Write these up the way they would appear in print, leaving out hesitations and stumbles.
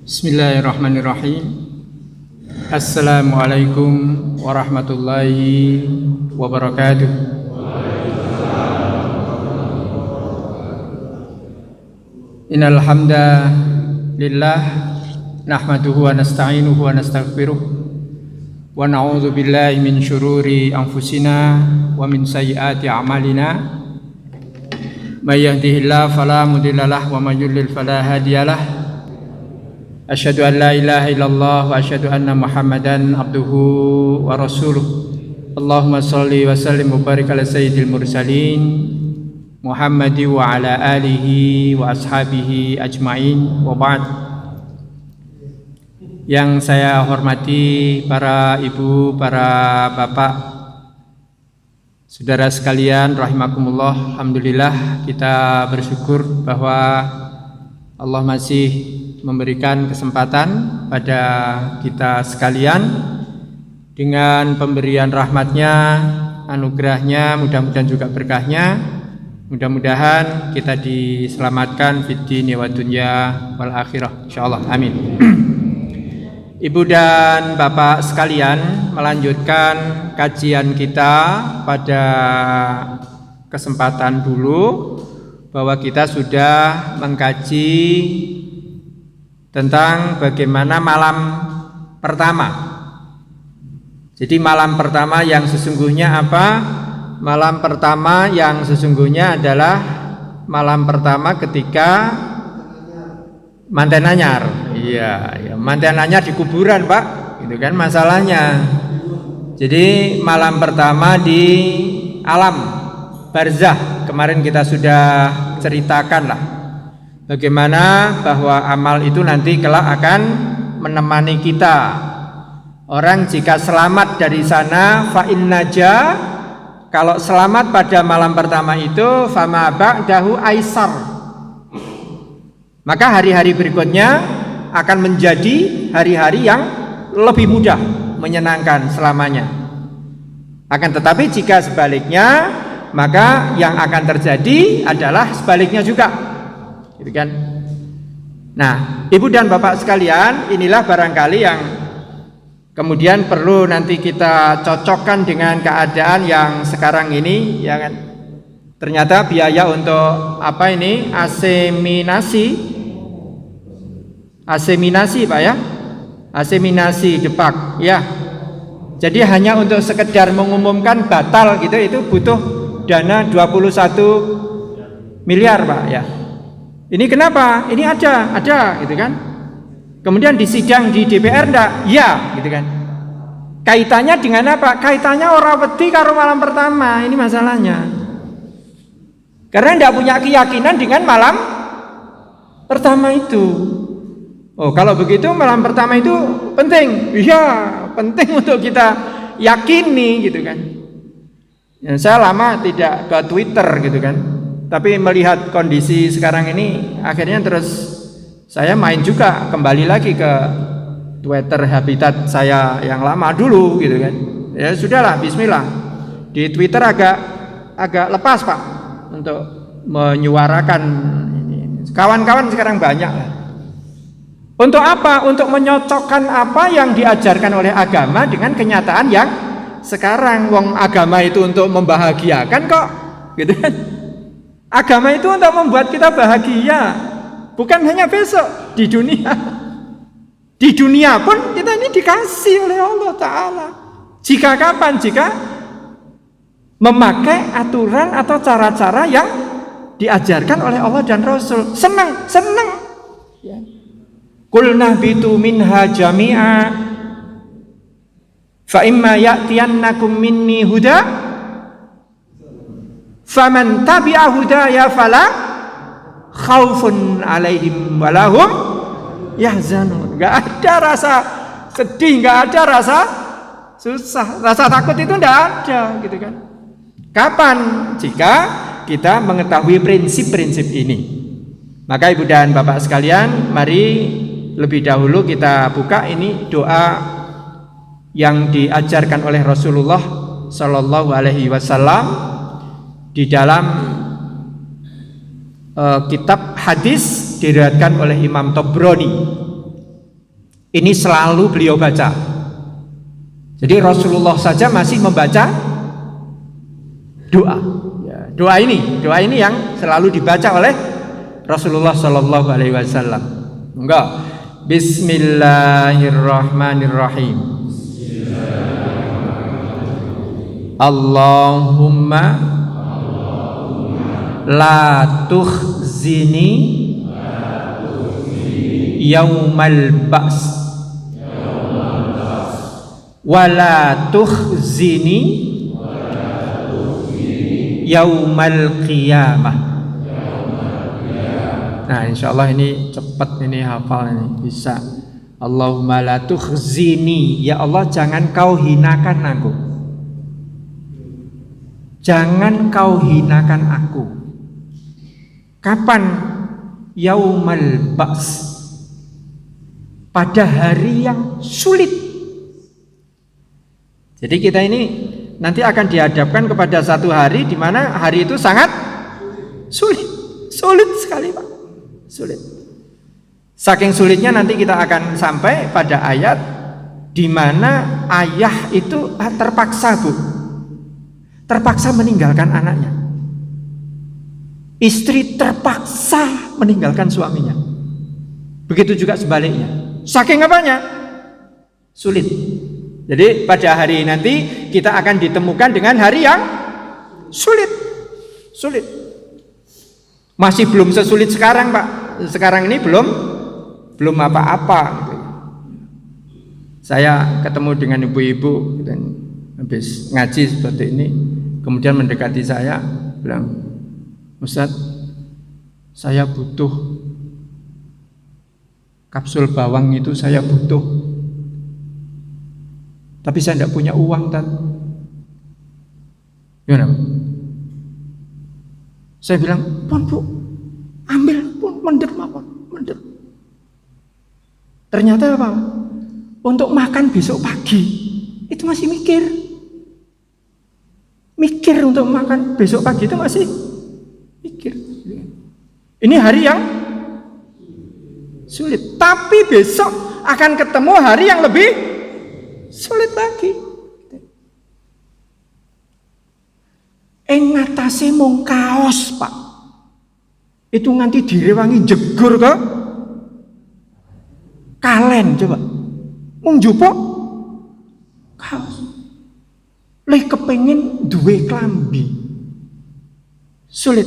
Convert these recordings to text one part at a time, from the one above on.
Bismillahirrahmanirrahim. Assalamualaikum warahmatullahi wabarakatuh. Innal hamdalillah nahmaduhu wa nasta'inuhu wa nastaghfiruh wa na'udzu billahi min syururi anfusina wa min sayyiati a'malina. May yahdihillahu fala mudhillalah wa may yudlil fala hadiyalah. Asyhadu an la ilaha illallah wa asyhadu anna Muhammadan abduhu wa rasuluh. Allahumma shalli wa sallim wa barik ala sayyidil mursalin Muhammadi wa ala alihi wa ashabihi ajmain wa ba'd. Yang saya hormati para ibu, para bapak, saudara sekalian rahimakumullah. Alhamdulillah kita bersyukur bahwa Allah masih memberikan kesempatan pada kita sekalian dengan pemberian rahmatnya, anugerahnya, mudah-mudahan juga berkahnya. Mudah-mudahan kita diselamatkan fid dini wa dunya wal akhirah insyaallah, amin. Ibu dan bapak sekalian, melanjutkan kajian kita pada kesempatan dulu bahwa kita sudah mengkaji tentang bagaimana malam pertama. Jadi malam pertama yang sesungguhnya apa? Malam pertama yang sesungguhnya adalah malam pertama ketika manten anyar. Iya, manten anyar di kuburan, Pak. Itu kan masalahnya. Jadi malam pertama di alam barzah. Kemarin kita sudah ceritakan lah bagaimana bahwa amal itu nanti kelak akan menemani kita. Orang jika selamat dari sana fa innaja, kalau selamat pada malam pertama itu fama ba'dahu aisar, maka hari-hari berikutnya akan menjadi hari-hari yang lebih mudah, menyenangkan selamanya. Akan tetapi jika sebaliknya, maka yang akan terjadi adalah sebaliknya juga, gitu kan? Nah, ibu dan bapak sekalian, inilah barangkali yang kemudian perlu nanti kita cocokkan dengan keadaan yang sekarang ini, ya kan? Ternyata biaya untuk apa ini? Aseminasi Pak ya? Aseminasi Depak, ya. Jadi hanya untuk sekedar mengumumkan batal gitu, itu butuh dana 21 miliar Pak ya. Ini kenapa? Ini ada gitu kan. Kemudian di sidang di DPR enggak? Ya, gitu kan. Kaitannya dengan apa? Kaitannya ora wedi karo malam pertama. Ini masalahnya. Karena enggak punya keyakinan dengan malam pertama itu. Oh, kalau begitu malam pertama itu penting. Iya, penting untuk kita yakini gitu kan. Ya, saya lama tidak ke Twitter gitu kan. Tapi melihat kondisi sekarang ini, akhirnya terus saya main juga kembali lagi ke Twitter habitat saya yang lama dulu gitu kan. Ya sudahlah, bismillah. Di Twitter agak lepas Pak untuk menyuarakan ini. Kawan-kawan sekarang banyak lah. Untuk apa? Untuk menyocokkan apa yang diajarkan oleh agama dengan kenyataan yang sekarang. Wong agama itu untuk membahagiakan kok, gitu kan? Agama itu untuk membuat kita bahagia, bukan hanya besok di dunia. Di dunia pun kita ini dikasih oleh Allah Ta'ala. Jika kapan? Jika memakai aturan atau cara-cara yang diajarkan oleh Allah dan Rasul. Senang. Ya. Qul nahbitu minha jami'a fa imma ya'tiyannakum minni huda faman tabi'a hudaya fala khaufun alaihim walahum yahzanun. Enggak ada rasa sedih, enggak ada rasa susah, rasa takut itu enggak ada gitu kan. Kapan? Jika kita mengetahui prinsip-prinsip ini. Maka ibu dan bapak sekalian, mari lebih dahulu kita buka ini doa yang diajarkan oleh Rasulullah Sallallahu Alaihi Wasallam di dalam kitab hadis diriwayatkan oleh Imam Tabrani Ini selalu beliau baca. Jadi Rasulullah saja masih membaca doa. Ya, doa ini yang selalu dibaca oleh Rasulullah Shallallahu Alaihi Wasallam. Enggak. Bismillahirrahmanirrahim. Allahumma la tukhzini yaumal ba's wa la tukhzini yaumal qiyamah. Nah, insyaallah ini cepat, ini hafal, ini bisa. Allahumma la tukhzini, ya Allah jangan kau hinakan aku. Jangan kau hinakan aku. Kapan? Yaumal ba's, pada hari yang sulit. Jadi kita ini nanti akan dihadapkan kepada satu hari di mana hari itu sangat sulit sekali, Pak. Sulit. Saking sulitnya nanti kita akan sampai pada ayat di mana ayah itu terpaksa, Bu. Terpaksa meninggalkan anaknya. Istri terpaksa meninggalkan suaminya. Begitu juga sebaliknya. Saking apanya? Sulit. Jadi pada hari nanti kita akan ditemukan dengan hari yang sulit. Masih belum sesulit sekarang, Pak. Sekarang ini belum apa-apa. Saya ketemu dengan ibu-ibu dan habis ngaji seperti ini, kemudian mendekati saya, bilang, Ustadz, saya butuh kapsul bawang itu, saya butuh, tapi saya tidak punya uang, Tan. Gimana? Saya bilang, pun Bu, ambil pun, mendet. Ternyata apa? Untuk makan besok pagi itu masih mikir untuk makan besok pagi itu masih mikir. Ini hari yang sulit, tapi besok akan ketemu hari yang lebih sulit lagi. Ngatasi mung kaos, Pak. Itu nganti direwangi jegur ke kalen, coba. Mung jupuk kaos. Leh kepengin duwe klambi. Sulit.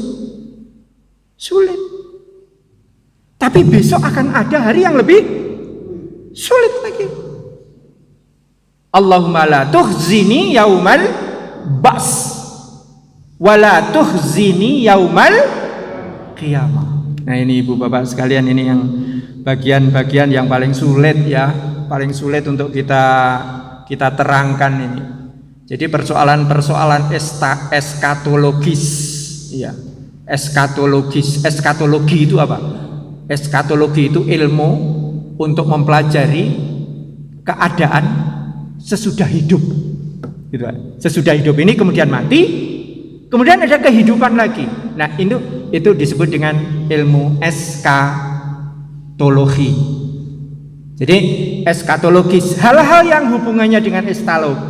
Tapi besok akan ada hari yang lebih sulit lagi. Allahumma la tukhzini yaumal ba's wala tukhzini yaumal qiyamah. Nah, ini Ibu Bapak sekalian, ini yang bagian-bagian yang paling sulit ya, paling sulit untuk kita terangkan ini. Jadi persoalan-persoalan eskatologis ya. Eskatologi itu apa? Eskatologi itu ilmu untuk mempelajari keadaan sesudah hidup. Gitu kan? Sesudah hidup ini kemudian mati, kemudian ada kehidupan lagi. Nah, itu disebut dengan ilmu eskatologi. Jadi eskatologis, hal-hal yang hubungannya dengan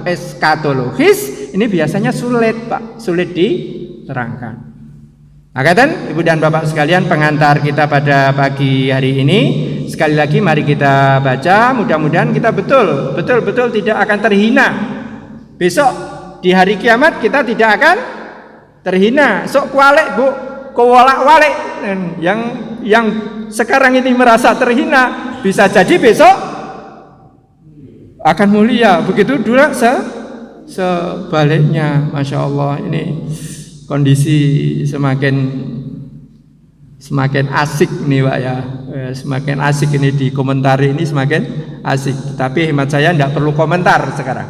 eskatologis ini biasanya sulit, Pak, sulit diterangkan. Nah, Ibu dan Bapak sekalian, pengantar kita pada pagi hari ini, sekali lagi mari kita baca, mudah-mudahan kita betul tidak akan terhina. Besok di hari kiamat kita tidak akan terhina. Sok kualek, Bu, kewalak-walik. Yang sekarang ini merasa terhina, bisa jadi besok akan mulia. Begitu juga sebaliknya. Masya Allah, ini kondisi semakin asik nih, Pak ya. Semakin asik ini dikomentari, ini semakin asik. Tapi hemat saya tidak perlu komentar sekarang.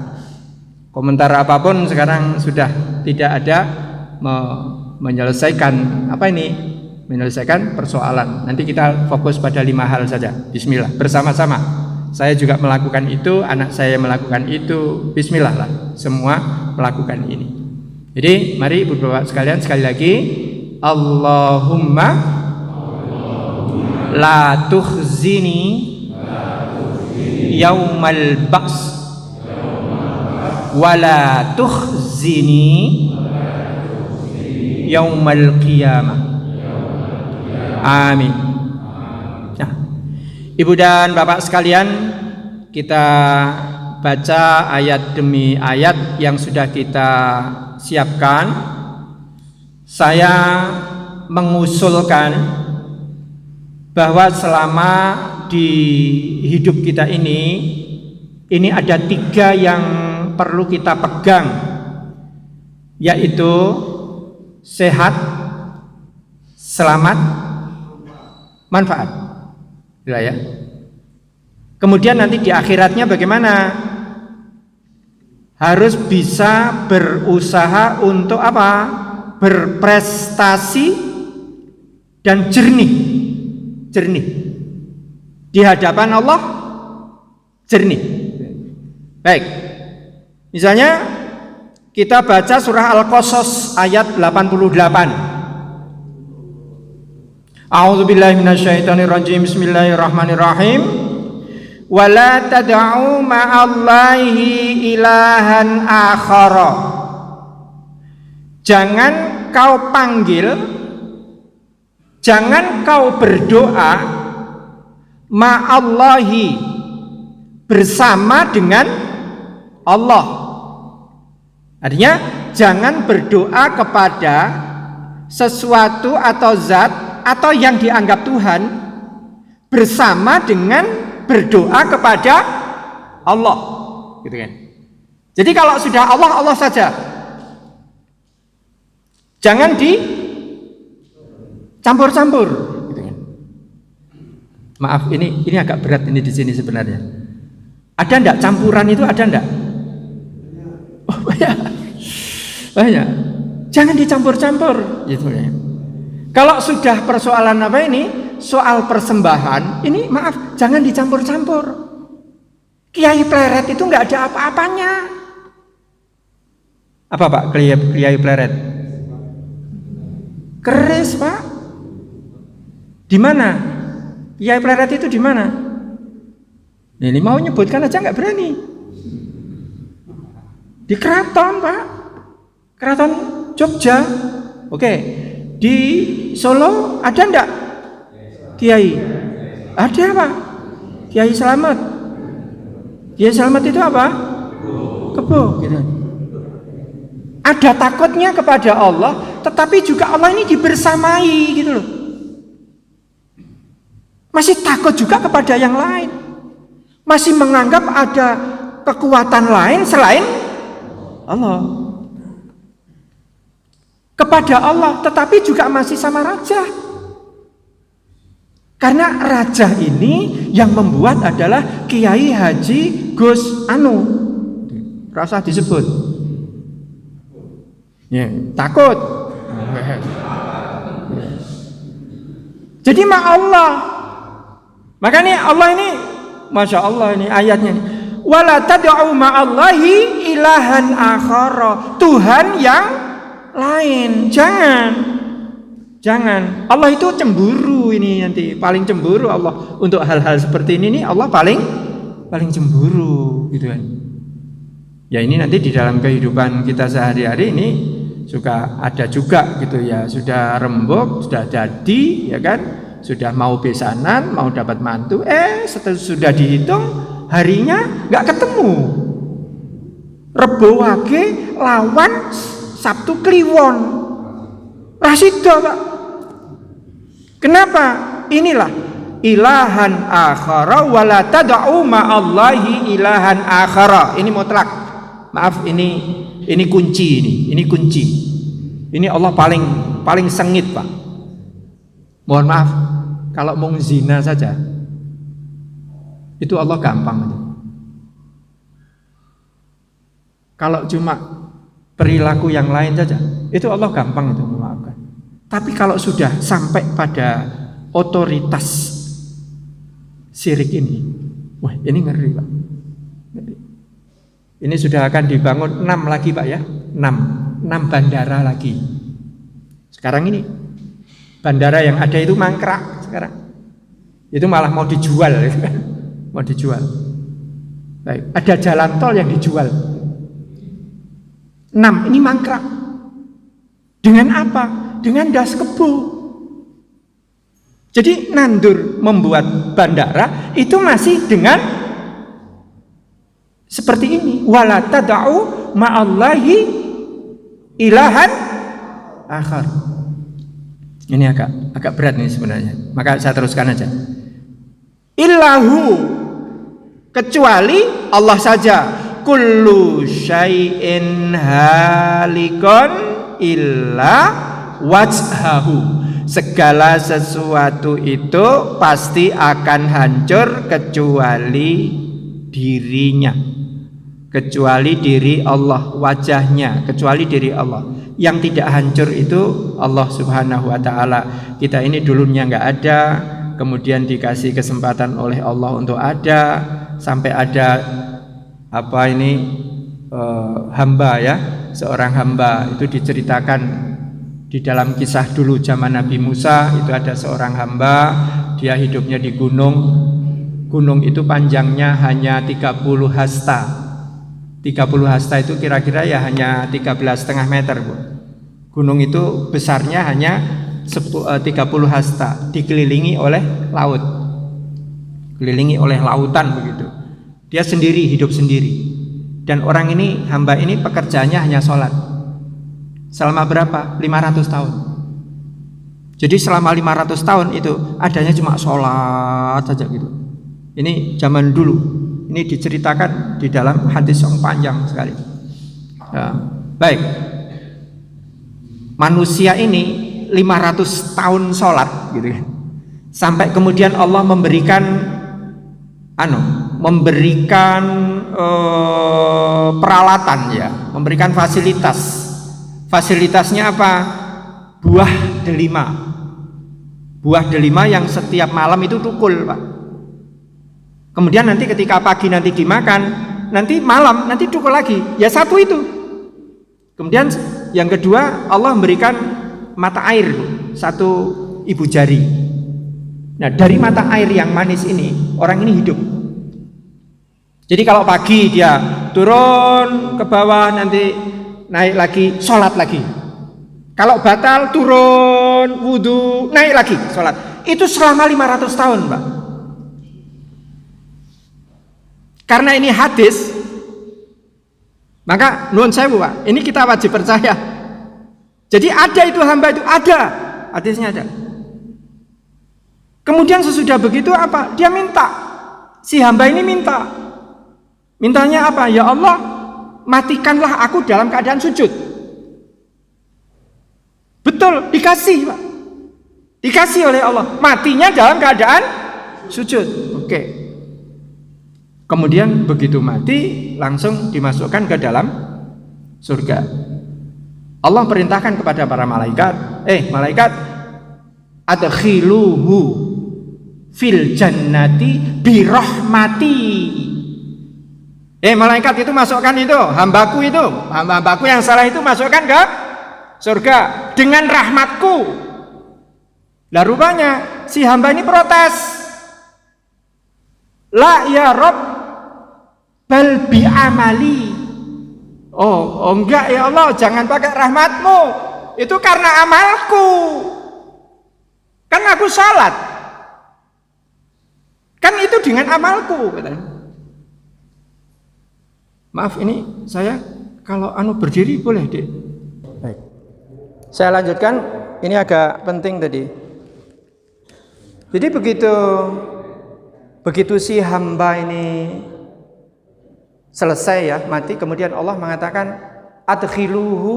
Komentar apapun sekarang sudah tidak ada menyelesaikan menyelesaikan persoalan. Nanti kita fokus pada 5 hal saja. Bismillah, bersama-sama. Saya juga melakukan itu, anak saya melakukan itu. Bismillah lah, semua melakukan ini. Jadi mari Ibu Bapak sekalian, sekali lagi, Allahumma la tukhzini yaumal ba's wala tukhzini yaumal qiyamah. Amin. Nah, Ibu dan Bapak sekalian, kita baca ayat demi ayat yang sudah kita siapkan. Saya mengusulkan bahwa selama di hidup kita ini ada 3 yang perlu kita pegang, yaitu sehat, selamat, manfaat. Ya. Kemudian nanti di akhiratnya bagaimana? Harus bisa berusaha untuk apa? Berprestasi dan jernih di hadapan Allah, jernih. Baik. Misalnya kita baca surah Al-Qasas ayat 88. A'udzubillahi minasyaitonirrajim. Bismillahirrahmanirrahim. Wala tad'u ma'allahi ilahan akhara. Jangan kau panggil, jangan kau berdoa ma'allahi, bersama dengan Allah. Artinya jangan berdoa kepada sesuatu atau zat atau yang dianggap Tuhan bersama dengan berdoa kepada Allah, gitu kan. Jadi kalau sudah Allah, Allah saja. Jangan dicampur-campur, gitu kan. Maaf, ini agak berat ini di sini sebenarnya. Ada enggak campuran itu, ada enggak? Oh, banyak. Jangan dicampur-campur, gitu ya. Kalau sudah persoalan apa ini, soal persembahan, ini maaf, jangan dicampur-campur. Kiai pleret itu nggak ada apa-apanya. Apa Pak, kiai pleret? Keris Pak. Di mana? Kiai pleret itu di mana? Ini mau nyebutkan aja nggak berani. Di keraton Pak, keraton Jogja. Oke. Di Solo ada enggak kiai? Ada Pak, Kiai Slamet. Kiai Slamet itu apa? Kebo, gitu. Ada takutnya kepada Allah, tetapi juga Allah ini dibersamai, gitu loh. Masih takut juga kepada yang lain, masih menganggap ada kekuatan lain selain Allah. Kepada Allah, tetapi juga masih sama raja. Karena raja ini yang membuat adalah Kiai Haji Gus Anu. Rasa disebut. Ya, takut. Jadi Allah. Makanya Allah ini, Masya Allah ini ayatnya. Wala tad'u ma'allahi ilahan akhara. Tuhan yang lain, jangan. Allah itu cemburu ini, nanti paling cemburu Allah untuk hal-hal seperti ini nih, Allah paling cemburu, gitu kan. Ya ini nanti di dalam kehidupan kita sehari-hari ini suka ada juga gitu ya, sudah rembuk, sudah jadi, ya kan, sudah mau besanan, mau dapat mantu, setelah sudah dihitung harinya nggak ketemu. Rebo wage lawan Sabtu kliwon, Rasido Pak. Kenapa? Inilah ilahan akhara wala tad'u ma'allahi ilahan akhara. Ini mutlak. Maaf, ini kunci ini kunci. Ini Allah paling sengit Pak. Mohon maaf, kalau mau zina saja itu Allah gampang. Kalau cuma perilaku yang lain saja, itu Allah gampang itu memaafkan. Tapi kalau sudah sampai pada otoritas syirik ini, wah ini ngeri Pak. Ini sudah akan dibangun 6 lagi Pak ya, 6 bandara lagi. Sekarang ini bandara yang ada itu mangkrak sekarang. Itu malah mau dijual, mau dijual. Baik, ada jalan tol yang dijual. 6, ini mangkrak. Dengan apa? Dengan das kebo. Jadi nandur membuat bandara itu masih dengan seperti ini. Wala tad'u ma'allahi ilahan akhar. Ini agak berat nih sebenarnya. Maka saya teruskan aja. Illahu, kecuali Allah saja. Kullu syai'in halikon illa wajhahu. Segala sesuatu itu pasti akan hancur kecuali dirinya, kecuali diri Allah, wajahnya, kecuali diri Allah. Yang tidak hancur itu Allah Subhanahu wa ta'ala. Kita ini dulunya nggak ada, kemudian dikasih kesempatan oleh Allah untuk ada, sampai ada hamba ya, seorang hamba itu diceritakan di dalam kisah dulu zaman Nabi Musa. Itu ada seorang hamba, dia hidupnya di gunung. Gunung itu panjangnya hanya 30 hasta. 30 hasta itu kira-kira ya hanya 13,5 meter, Bu. Gunung itu besarnya hanya 30 hasta, dikelilingi oleh laut, kelilingi oleh lautan begitu. Dia sendiri, hidup sendiri. Dan orang ini, hamba ini pekerjaannya hanya sholat. Selama berapa? 500 tahun. Jadi selama 500 tahun itu adanya cuma sholat saja gitu. Ini zaman dulu. Ini diceritakan di dalam hadis yang panjang sekali. Ya, baik. Manusia ini 500 tahun sholat gitu kan. Sampai kemudian Allah memberikan peralatan ya, memberikan fasilitas. Fasilitasnya apa? Buah delima. Buah delima yang setiap malam itu tukul, Pak. Kemudian nanti ketika pagi nanti dimakan, nanti malam nanti tukul lagi. Ya satu itu. Kemudian yang kedua, Allah memberikan mata air, satu ibu jari. Nah, dari mata air yang manis ini, orang ini hidup. Jadi kalau pagi dia turun ke bawah, nanti naik lagi, sholat lagi. Kalau batal, turun, wudhu, naik lagi, sholat. Itu selama 500 tahun, Pak. Karena ini hadis, maka nuwun sewu, Pak. Ini kita wajib percaya. Jadi ada itu hamba itu, ada. Hadisnya ada. Kemudian sesudah begitu apa? Dia minta. Si hamba ini minta. Mintanya apa? Ya Allah, matikanlah aku dalam keadaan sujud. Betul, dikasih, Pak. Dikasih oleh Allah. Matinya dalam keadaan sujud. Oke. Kemudian begitu mati langsung dimasukkan ke dalam surga. Allah perintahkan kepada para malaikat, malaikat, adkhiluhu fil jannati birahmati. Malaikat itu masukkan itu, hambaku yang salah itu masukkan ke surga dengan rahmatku. Lah rupanya si hamba ini protes. La ya Rob bal bi amali. Oh enggak ya Allah, jangan pakai rahmatmu. Itu karena amalku. Kan aku salat. Kan itu dengan amalku, katanya. Maaf, ini saya kalau berdiri boleh, Dek? Baik. Saya lanjutkan, ini agak penting tadi. Jadi begitu si hamba ini selesai ya, mati, kemudian Allah mengatakan adkhiluhu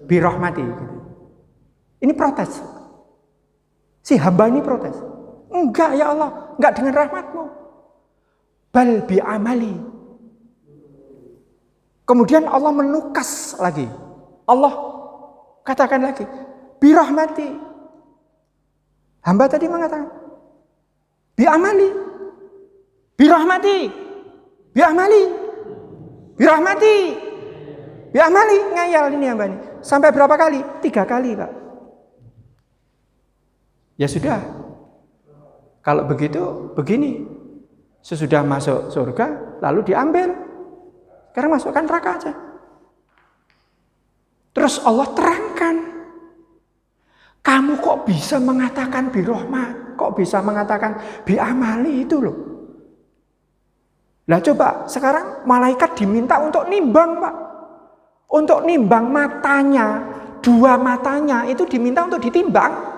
birahmati. Ini protes. Si hamba ini protes. Enggak ya Allah, enggak dengan rahmatmu. Bal bi amali. Kemudian Allah menukas lagi. Allah katakan lagi, birahmati. Hamba tadi mengatakan, bi'amali, birahmati, bi'amali, birahmati, bi'amali. Ngayal ini hamba ini. Sampai berapa kali? 3 kali, Pak. Ya sudah. Kalau begitu, begini. Sesudah masuk surga lalu diambil. Sekarang masukkan neraka aja. Terus Allah terangkan, kamu kok bisa mengatakan birahmat, kok bisa mengatakan biamali itu loh. Lah coba sekarang malaikat diminta untuk nimbang, Pak. Untuk nimbang matanya, 2 matanya itu diminta untuk ditimbang.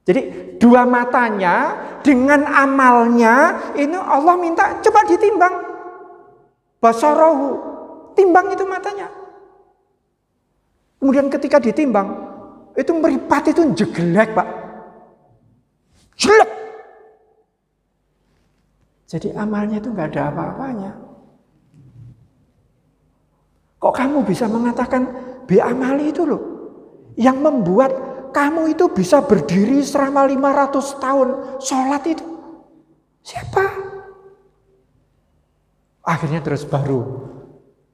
Jadi 2 matanya dengan amalnya ini Allah minta coba ditimbang. Basarahu, timbang itu matanya. Kemudian ketika ditimbang, itu meripat itu jelek, Pak. Jelek. Jadi amalnya itu nggak ada apa-apanya. Kok kamu bisa mengatakan bi'amali itu loh? Yang membuat kamu itu bisa berdiri selama 500 tahun sholat itu. Siapa? Akhirnya terus baru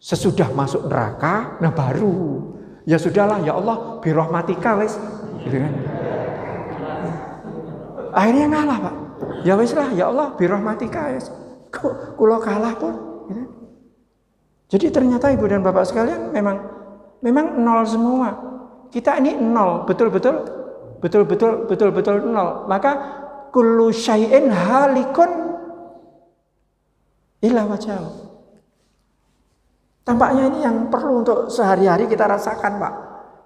sesudah masuk neraka, nah baru ya sudahlah ya Allah birahmatika wis gitu kan. Akhirnya ngalah, Pak. Ya wis lah ya Allah birahmatika wis. Kula kalah pun gitu. Jadi ternyata Ibu dan Bapak sekalian memang nol semua. Kita ini nol, betul-betul nol. Maka kullu syai'in halikun illa wajhahu. Tampaknya ini yang perlu untuk sehari-hari kita rasakan, Pak.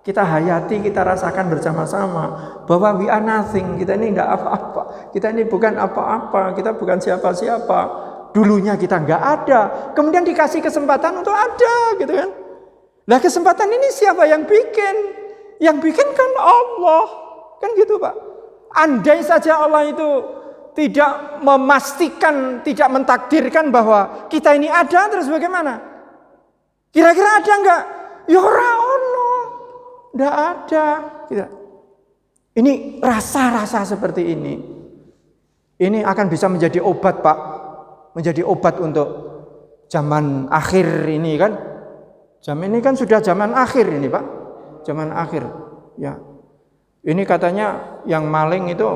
Kita hayati, kita rasakan bersama-sama bahwa we are nothing. Kita ini tidak apa-apa. Kita ini bukan apa-apa. Kita bukan siapa-siapa. Dulunya kita nggak ada, kemudian dikasih kesempatan untuk ada, gitu kan? Nah kesempatan ini siapa yang bikin? Yang bikin kan Allah, kan gitu, Pak. Andai saja Allah itu tidak memastikan, tidak mentakdirkan bahwa kita ini ada, terus bagaimana? Kira-kira ada nggak? Ya ora ono, nggak ada. Ini rasa-rasa seperti ini akan bisa menjadi obat, Pak. Menjadi obat untuk zaman akhir ini kan. Zaman ini kan sudah zaman akhir ini, Pak. Zaman akhir. Ya. Ini katanya yang maling itu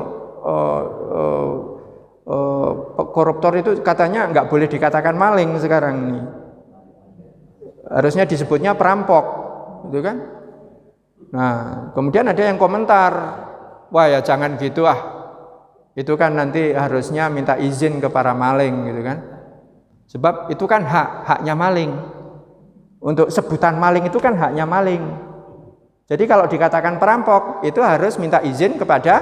koruptor itu katanya nggak boleh dikatakan maling sekarang ini. Harusnya disebutnya perampok, gitu kan? Nah, kemudian ada yang komentar, wah ya jangan gitu ah. Itu kan nanti harusnya minta izin ke para maling gitu kan. Sebab itu kan haknya maling. Untuk sebutan maling itu kan haknya maling. Jadi kalau dikatakan perampok itu harus minta izin kepada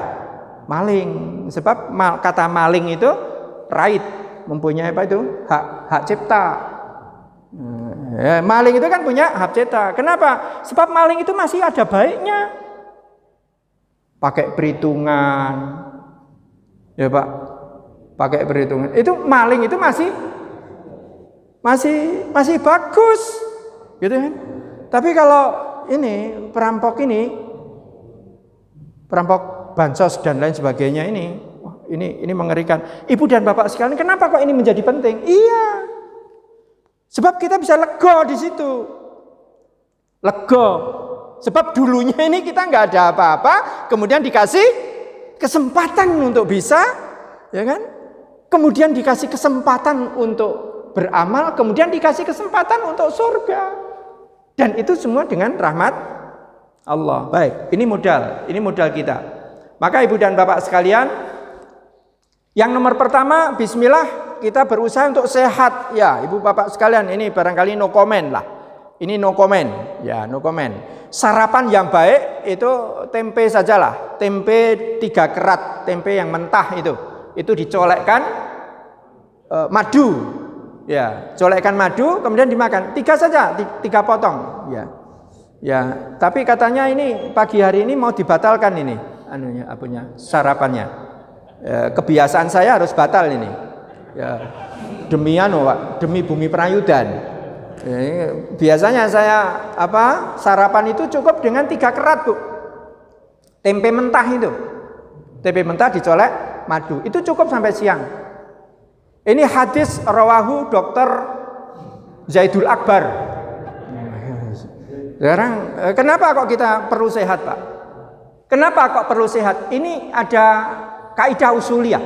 maling. Sebab kata maling itu right, mempunyai apa itu? Hak cipta. Maling itu kan punya hak cipta. Kenapa? Sebab maling itu masih ada baiknya. Pakai perhitungan. Ya Pak, pakai perhitungan. Itu maling itu masih bagus, gitu kan? Tapi kalau ini perampok bansos dan lain sebagainya ini mengerikan. Ibu dan Bapak sekalian, kenapa kok ini menjadi penting? Iya, sebab kita bisa lega di situ, lega. Sebab dulunya ini kita nggak ada apa-apa, kemudian dikasih kesempatan untuk bisa, ya kan? Kemudian dikasih kesempatan untuk beramal, kemudian dikasih kesempatan untuk surga. Dan itu semua dengan rahmat Allah. Baik, ini modal kita. Maka Ibu dan Bapak sekalian, yang nomor pertama, bismillah, kita berusaha untuk sehat. Ya, Ibu Bapak sekalian, ini barangkali no comment lah. Ini no comment, ya no comment. Sarapan yang baik itu tempe sajalah, tempe 3 kerat, tempe yang mentah itu dicolekkan madu, ya, colekkan madu kemudian dimakan 3 saja, 3 potong, ya. Tapi katanya ini pagi hari ini mau dibatalkan ini, sarapannya. Kebiasaan saya harus batal ini, ya, demi bumi Prayudan. Biasanya saya sarapan itu cukup dengan 3 kerat, Bu. Tempe mentah itu. Tempe mentah dicolek madu. Itu cukup sampai siang. Ini hadis rawahu Dr. Zaidul Akbar. Sekarang kenapa kok kita perlu sehat, Pak? Kenapa kok perlu sehat? Ini ada kaidah usuliyah.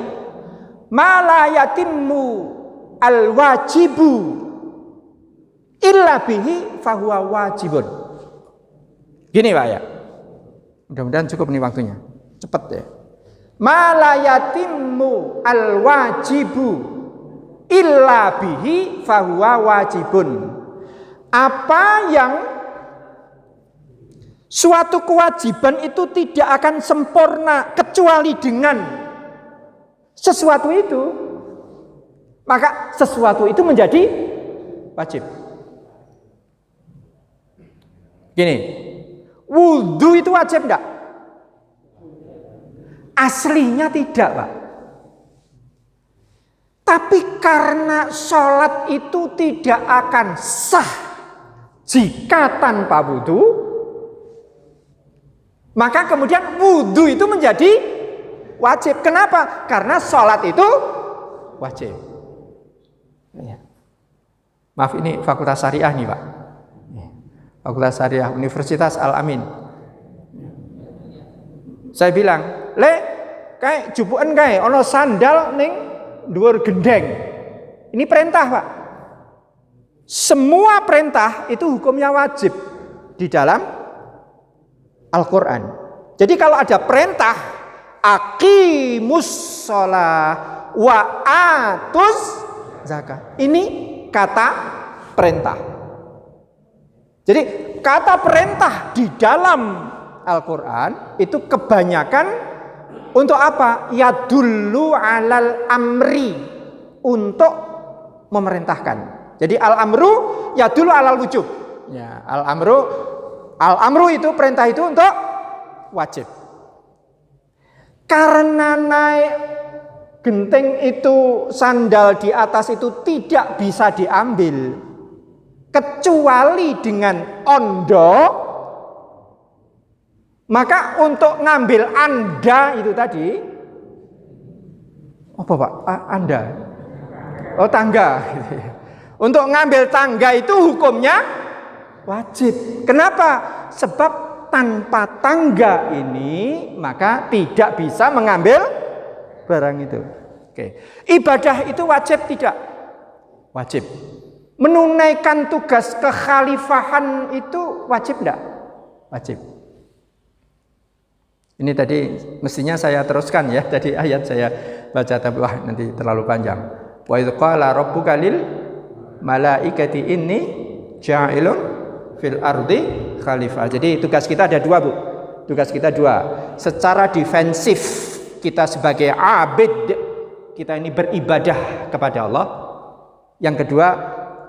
ma la yatimmu al-wajibu illa bihi fahuwa wajibun. Gini Pak ya. Mudah-mudahan cukup nih waktunya. Cepat ya. Ma la yatimmu al-wajibu illa bihi fahuwa wajibun. Apa yang suatu kewajiban itu tidak akan sempurna kecuali dengan sesuatu itu, maka sesuatu itu menjadi wajib. Gini, wudhu itu wajib enggak? Aslinya tidak Pak. Tapi karena sholat itu tidak akan sah jika tanpa wudhu, maka kemudian wudhu itu menjadi wajib. Kenapa? Karena sholat itu wajib. Maaf, ini Fakultas Syariah nih Pak. Fakultas Syariah Universitas Al-Amin. Saya bilang, le, kayak jupuan kayak ono sandal ning dhuwur gendeng. Ini perintah Pak. Semua perintah itu hukumnya wajib di dalam Al-Quran. Jadi kalau ada perintah aqimus sholah wa atuz zakat, ini kata perintah. Jadi kata perintah di dalam Al-Quran itu kebanyakan untuk apa? Yadullu alal amri, untuk memerintahkan. Jadi al-amru yadullu alal wujub. Ya, al-amru itu perintah itu untuk wajib. Karena naik genteng itu, sandal di atas itu tidak bisa diambil kecuali dengan ondo, maka untuk ngambil anda itu tadi apa Pak? Anda? Oh, tangga. Untuk ngambil tangga itu hukumnya wajib. Kenapa? Sebab tanpa tangga ini maka tidak bisa mengambil barang itu. Oke. Ibadah itu wajib tidak? Wajib. Menunaikan tugas kekhalifahan itu wajib enggak? Wajib. Ini tadi mestinya saya teruskan ya. Tadi ayat saya baca tapi wah nanti terlalu panjang. Wa idz qala rabbuka lil malaikati inni ja'ilun fil ardi khalifah. Jadi tugas kita ada dua Bu. Tugas kita dua. Secara defensif kita sebagai abid, kita ini beribadah kepada Allah. Yang kedua,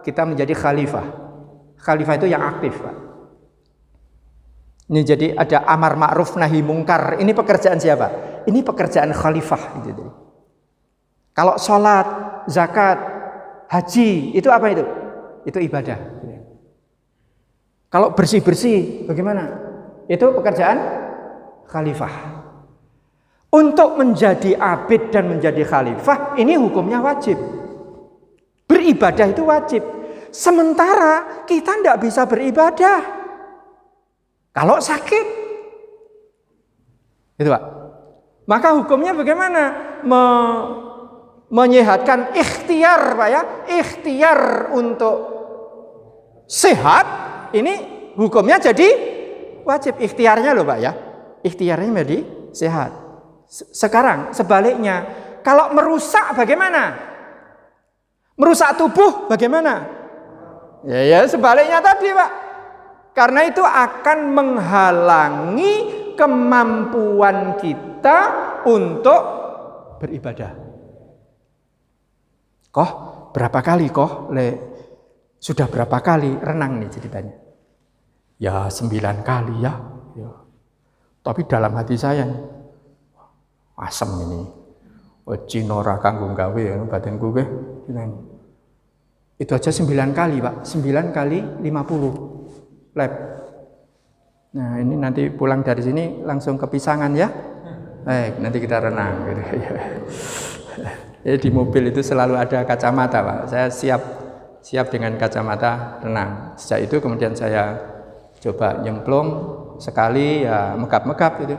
kita menjadi khalifah. Khalifah itu yang aktif Pak. Ini jadi ada amar ma'ruf nahi mungkar. Ini pekerjaan siapa? Ini pekerjaan khalifah gitu. Kalau sholat, zakat, haji, itu apa itu? Itu ibadah. Kalau bersih-bersih, bagaimana? Itu pekerjaan khalifah. Untuk menjadi abid dan menjadi khalifah, ini hukumnya wajib. Beribadah itu wajib. Sementara kita tidak bisa beribadah kalau sakit. Itu Pak. Maka hukumnya bagaimana? Menyehatkan ikhtiar Pak ya. Ikhtiar untuk sehat, ini hukumnya jadi wajib. Ikhtiarnya loh Pak ya. Ikhtiarnya menjadi sehat. Sekarang sebaliknya, kalau merusak bagaimana? Merusak tubuh bagaimana? Ya sebaliknya tadi Pak. Karena itu akan menghalangi kemampuan kita untuk beribadah. Koh berapa kali sudah berapa kali renang nih ceritanya? Ya 9 kali ya. Tapi dalam hati saya asem ini. Cino ora kanggo gawe batinku kowe. Itu aja 9 kali Pak. 9 kali 50 lap. Nah ini nanti pulang dari sini langsung ke Pisangan ya. Baik, nanti kita renang gitu. Di mobil itu selalu ada kacamata Pak. Saya siap dengan kacamata renang. Sejak itu kemudian saya coba nyemplung sekali ya megap-megap gitu.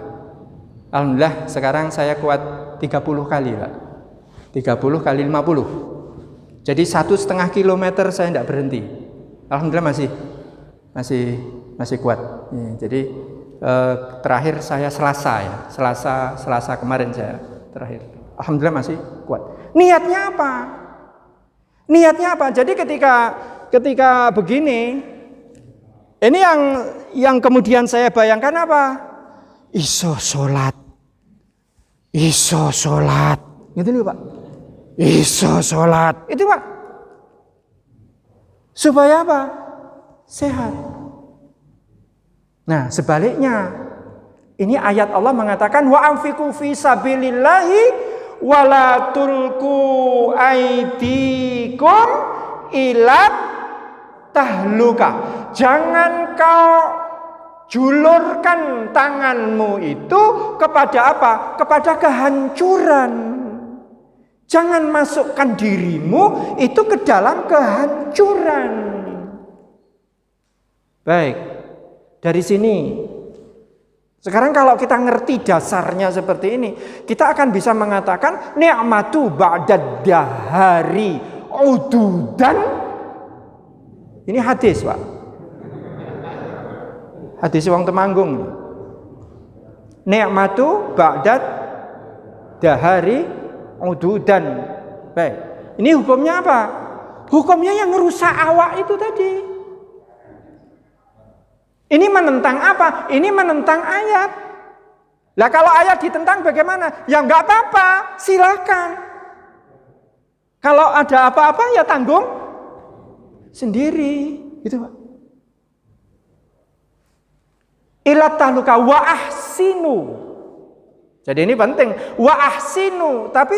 Alhamdulillah sekarang saya kuat 30 kali Pak. 30 kali 50. Jadi 1,5 kilometer saya tidak berhenti. Alhamdulillah masih kuat. Ya, jadi terakhir saya Selasa kemarin saya terakhir. Alhamdulillah masih kuat. Niatnya apa? Jadi ketika begini, ini yang kemudian saya bayangkan apa? Iso sholat, gitu loh Pak. Iso sholat, itu Pak. Supaya apa? Sehat. Nah, sebaliknya, ini ayat Allah mengatakan wa anfiqu fi sabilillahi wa la tulqu aydikum ila tahluka. Jangan kau julurkan tanganmu itu kepada apa? Kepada kehancuran. Jangan masukkan dirimu itu ke dalam kehancuran. Baik, dari sini sekarang kalau kita ngerti dasarnya seperti ini, kita akan bisa mengatakan ni'matu ba'dad dahari ududan. Ini hadis Pak, hadis wong Temanggung. Ni'matu ba'dad dahari ududan. Baik, ini hukumnya apa? Hukumnya yang merusak awak itu tadi. Ini menentang apa? Ini menentang ayat. Lah kalau ayat ditentang bagaimana? Ya nggak apa-apa, silakan. Kalau ada apa-apa ya tanggung sendiri, gitu Pak. Ila tahluka wa ahsinu. Jadi ini penting, wa ahsinu. Tapi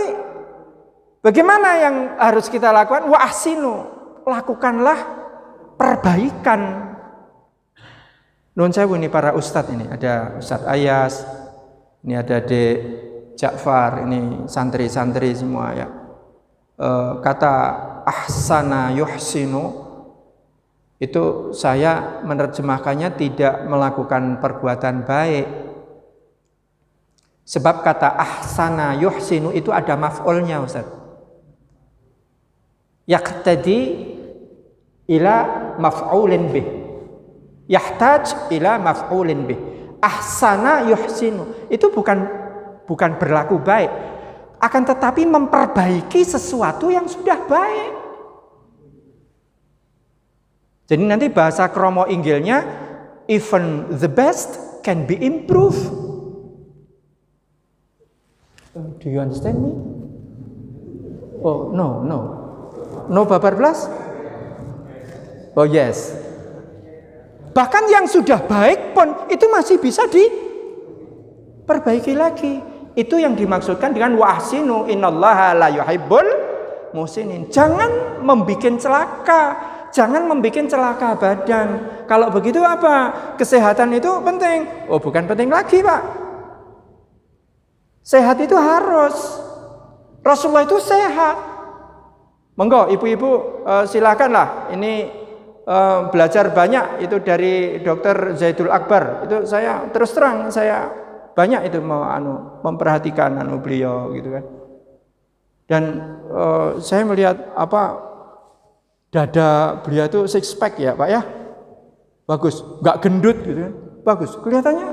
bagaimana yang harus kita lakukan? Wa ahsinu. Lakukanlah perbaikan. Nun sewu ini para ustadz ini, ada Ustadz Ayas, ini ada Dek Ja'far, ini santri-santri semua ya. Kata ahsana yuhsinu itu saya menerjemahkannya tidak melakukan perbuatan baik. Sebab kata ahsana yuhsinu itu ada maf'ulnya Ustadz. Yaqtadi ila maf'ulin bih. Yahtaj ila maf'ulin bih. Ahsana yuhsinu itu bukan berlaku baik, akan tetapi memperbaiki sesuatu yang sudah baik. Jadi nanti bahasa kromo inggilnya even the best can be improved. Do you understand me? Oh no babar plus? Oh yes. Bahkan yang sudah baik pun itu masih bisa diperbaiki lagi. Itu yang dimaksudkan dengan wa ahsinu innallaha la yuhibbul muhsinin. Jangan membikin celaka, jangan membikin celaka badan. Kalau begitu apa? Kesehatan itu penting. Oh, bukan penting lagi, Pak. Sehat itu harus. Rasulullah itu sehat. Monggo ibu-ibu silakanlah. Ini belajar banyak itu dari Dr. Zaidul Akbar. Itu saya terus terang saya banyak itu memperhatikan beliau gitu kan. Dan saya melihat dada beliau itu six pack ya Pak ya. Bagus, nggak gendut gitu kan. Bagus, kelihatannya.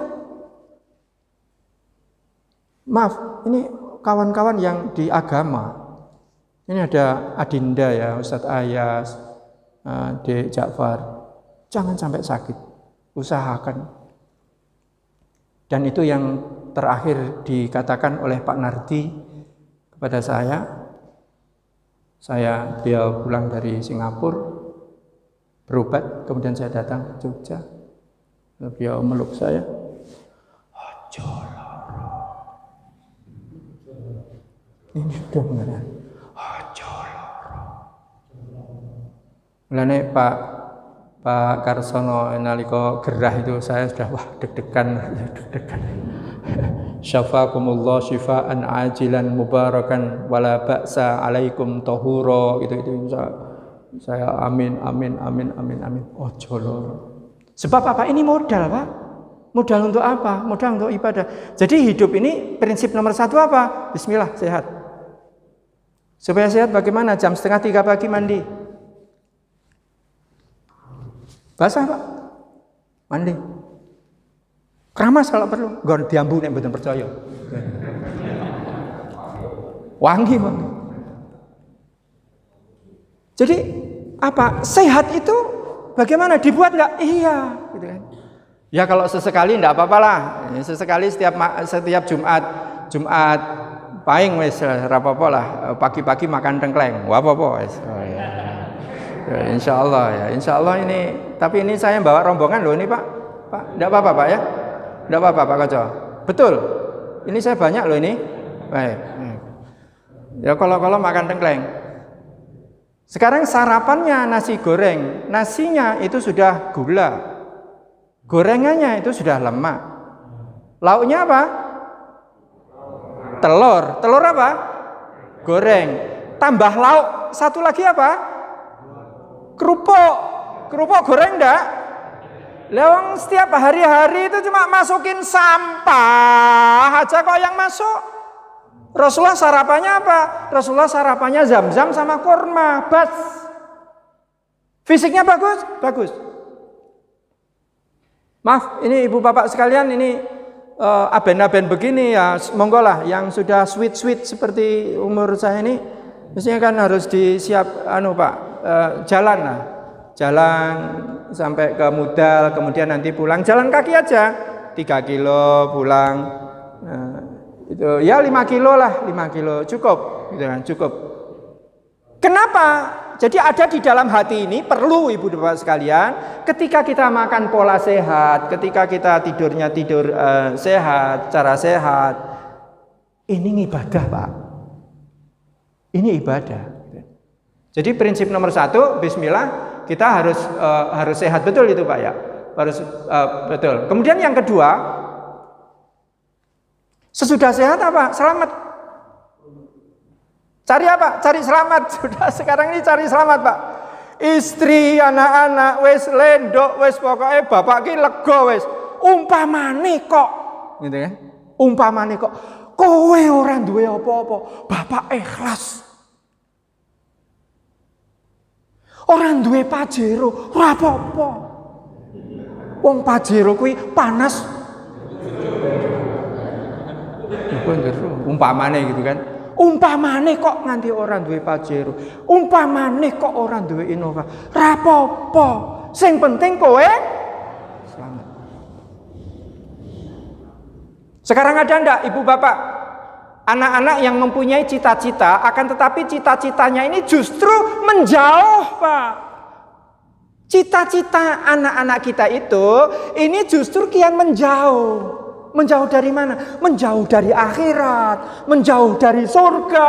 Maaf, ini kawan-kawan yang di agama. Ini ada Adinda ya, Ustadz Ayas, Dek Ja'far, jangan sampai sakit, usahakan. Dan itu yang terakhir dikatakan oleh Pak Nardi kepada saya dia pulang dari Singapura, berobat, kemudian saya datang ke Jogja, beliau meluk saya, ojo loro, ini sudah benar, ojo loro. Mulane Pak Karsono nalika gerah itu saya sudah deg-degan. Syafakumullah syifaan ajilan mubarakan wala ba'sa alaikum tahura itu saya amin. Ojo loro. Sebab apa? Ini modal, Pak. Modal untuk apa? Modal untuk ibadah. Jadi hidup ini prinsip nomor 1 apa? Bismillah, sehat. Supaya sehat bagaimana? Jam 2:30 pagi mandi. Basah Pak, mandi. Keramas kalau perlu, nggon diambu nek mboten percaya. Wangi. Jadi apa? Sehat itu bagaimana? Dibuat nggak? Iya, gitu kan. Ya kalau sesekali enggak apa-apa lah. Sesekali setiap Jumat paling wis ora apa-apa lah. Pagi-pagi makan tengkleng. Wah apa-apa wis. Oh, ya. Ya, insya Allah ini. Tapi ini saya bawa rombongan loh ini Pak. Pak, enggak apa-apa Pak ya? Enggak apa-apa Pak Koco. Betul. Ini saya banyak loh ini. Baik. Ya kalau makan tengkleng. Sekarang sarapannya nasi goreng. Nasinya itu sudah gula. Gorengannya itu sudah lemak. Lauknya apa? Telur. Telur apa? Goreng. Tambah lauk satu lagi apa? Kerupuk. Kerupuk goreng enggak? Lewang setiap hari-hari itu cuma masukin sampah aja kok yang masuk. Rasulullah sarapannya apa? Rasulullah sarapannya zam-zam sama kurma. Bas. Fisiknya bagus? Bagus. Maaf, ini ibu bapak sekalian, ini aben-aben begini ya, monggo lah yang sudah sweet seperti umur saya ini, mestinya kan harus disiap Pak, jalan lah. Jalan sampai ke Mudal, kemudian nanti pulang jalan kaki aja 3 kilo pulang. Itu ya 5 kilo lah, 5 kilo cukup, gitu kan, cukup. Kenapa? Jadi ada di dalam hati ini perlu ibu bapak sekalian, ketika kita makan pola sehat, ketika kita tidurnya tidur sehat, cara sehat, ini ibadah Pak. Ini ibadah. Jadi prinsip nomor 1, Bismillah, kita harus sehat betul itu Pak ya, harus betul. Kemudian yang kedua, sesudah sehat apa? Selamat. Cari apa? Cari selamat. Sudah sekarang ini cari selamat Pak. Istri, anak-anak, wes lendok, wes pokoknya bapak ki lega wes. Umpamane kok, gitu kan? Umpamane kok, kowe orang duwe apa-apa, bapak ikhlas. Orang duwe Pajero, ora apa-apa. Wong Pajero kuwi panas. Umpamane gitu kan. Umpamane kok nganti orang duwe Pajero, umpamane kok orang duwe Innova, ra apa-apa. Sing penting kowe selamat. Sekarang ada ndak ibu bapak anak-anak yang mempunyai cita-cita, akan tetapi cita-citanya ini justru menjauh Pak. Cita-cita anak-anak kita itu ini justru kian menjauh. Menjauh dari mana? Menjauh dari akhirat, menjauh dari surga.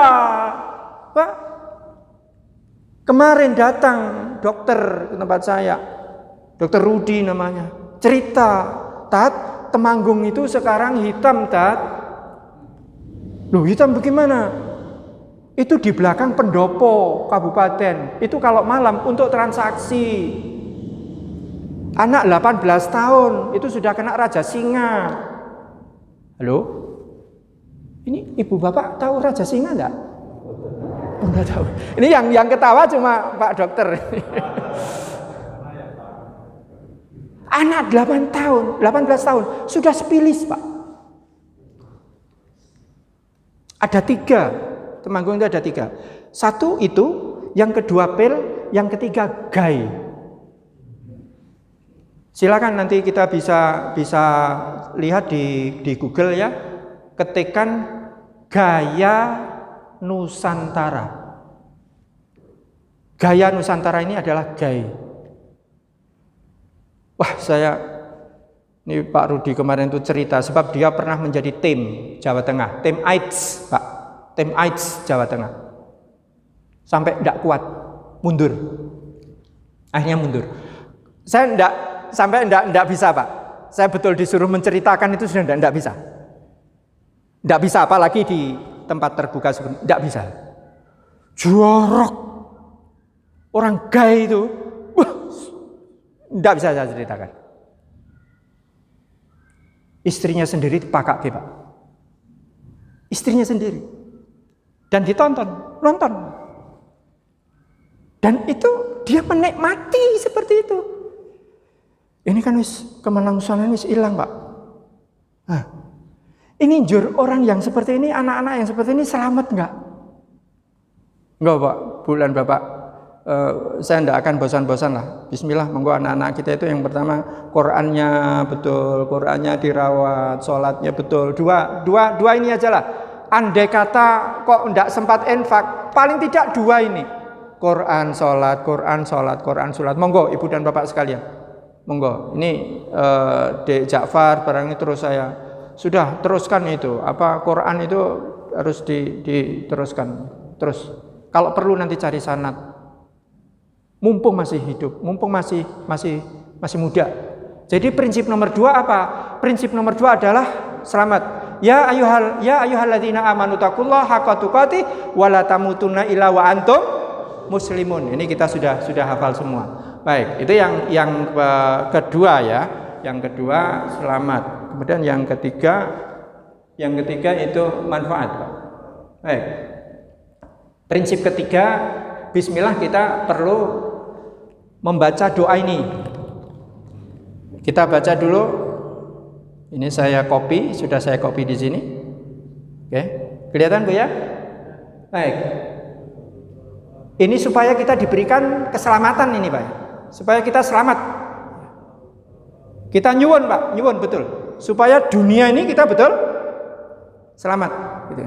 Pak, kemarin datang dokter ke tempat saya, Dokter Rudi namanya, cerita, Tat, Temanggung itu sekarang hitam, Tat. Loh, hitam bagaimana? Itu di belakang pendopo kabupaten. Itu kalau malam untuk transaksi. Anak 18 tahun itu sudah kena raja singa. Halo? Ini ibu bapak tahu raja singa enggak? Oh, enggak tahu. Ini yang ketawa cuma Pak Dokter. Anak 18 tahun sudah spilis, Pak. Ada 3. Temanggung itu ada 3. 1 itu, yang kedua pil, yang ketiga gay. Silakan nanti kita bisa lihat di Google ya. Ketikkan gaya Nusantara. Gaya Nusantara ini adalah gay. Wah, ini Pak Rudi kemarin itu cerita sebab dia pernah menjadi tim Jawa Tengah, tim AIDS, Pak. Tim AIDS Jawa Tengah. Sampai tidak kuat, mundur. Akhirnya mundur. Saya tidak bisa, Pak. Saya betul disuruh menceritakan itu sudah tidak bisa. Tidak bisa, apalagi di tempat terbuka seperti tidak bisa. Jorok. Orang gay itu, tidak bisa saya ceritakan. Istrinya sendiri pakak, Pak. Istrinya sendiri. dan nonton. Dan itu dia menikmati seperti itu. Ini kan kemenangsusan ini hilang, Pak. Nah, ini jur orang yang seperti ini, anak-anak yang seperti ini selamat enggak? Enggak, Pak. Bulan Bapak, saya tidak akan bosan-bosan lah. Bismillah, monggo anak-anak kita itu yang pertama Qurannya betul, Qurannya dirawat, sholatnya betul. Dua ini aja lah. Andai kata kok tidak sempat infak, paling tidak dua ini. Quran, sholat. Monggo Ibu dan Bapak sekalian. Monggo. Ini Dek Ja'far barang ini terus saya sudah teruskan itu. Quran itu harus diteruskan. Terus kalau perlu nanti cari sanad. Mumpung masih hidup, mumpung masih muda. Jadi prinsip nomor 2 apa? Prinsip nomor 2 adalah selamat. Ya ayyuhalladzina amanu taqullaha haqqa tuqatih wa la tamutunna illa wa antum muslimun. Ini kita sudah hafal semua. Baik, itu yang kedua ya. Yang kedua selamat. Kemudian yang ketiga itu manfaat. Baik. Prinsip ketiga, bismillah kita perlu membaca doa ini. Kita baca dulu. Ini sudah saya copy di sini. Oke, kelihatan Bu ya? Baik. Ini supaya kita diberikan keselamatan ini Pak. Supaya kita selamat. Kita nyuwun Pak, nyuwun betul. Supaya dunia ini kita betul selamat. Gitu.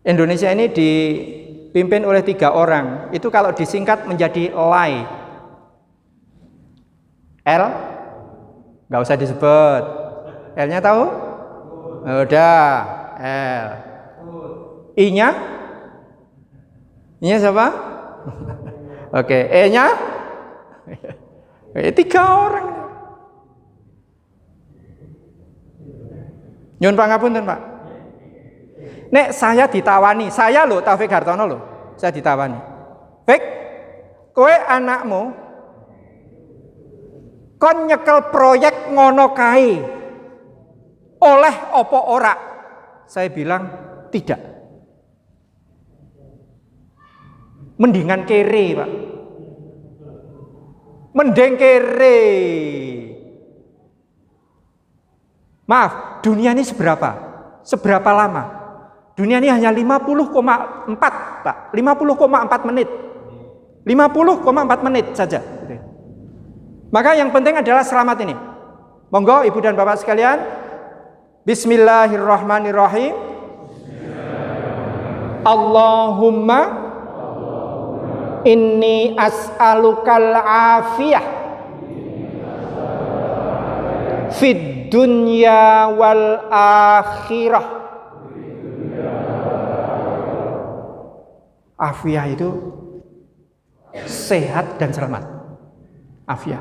Indonesia ini dipimpin oleh 3 orang. Itu kalau disingkat menjadi LAI. L, nggak usah disebut. L-nya tahu? Udah, L. I-nya? I-nya siapa? Oke, E-nya? 3 orang. Nyun pangapunten, Pak. Nek saya ditawani, saya loh Taufik Hartono loh, saya ditawani. Fik, kowe anakmu kon nyekel proyek ngono kae. Oleh opo ora? Saya bilang tidak. Mendingan kere, Pak. Mending kere. Maaf, dunia ini seberapa? Seberapa lama? Dunia ini hanya 50,4 Pak, 50,4 menit. 50,4 menit saja. Maka yang penting adalah selamat ini. Monggo Ibu dan Bapak sekalian. Bismillahirrahmanirrahim. Allahumma inni as'alukal afiyah fid dunya wal akhirah. Afiah itu sehat dan selamat. Afiah.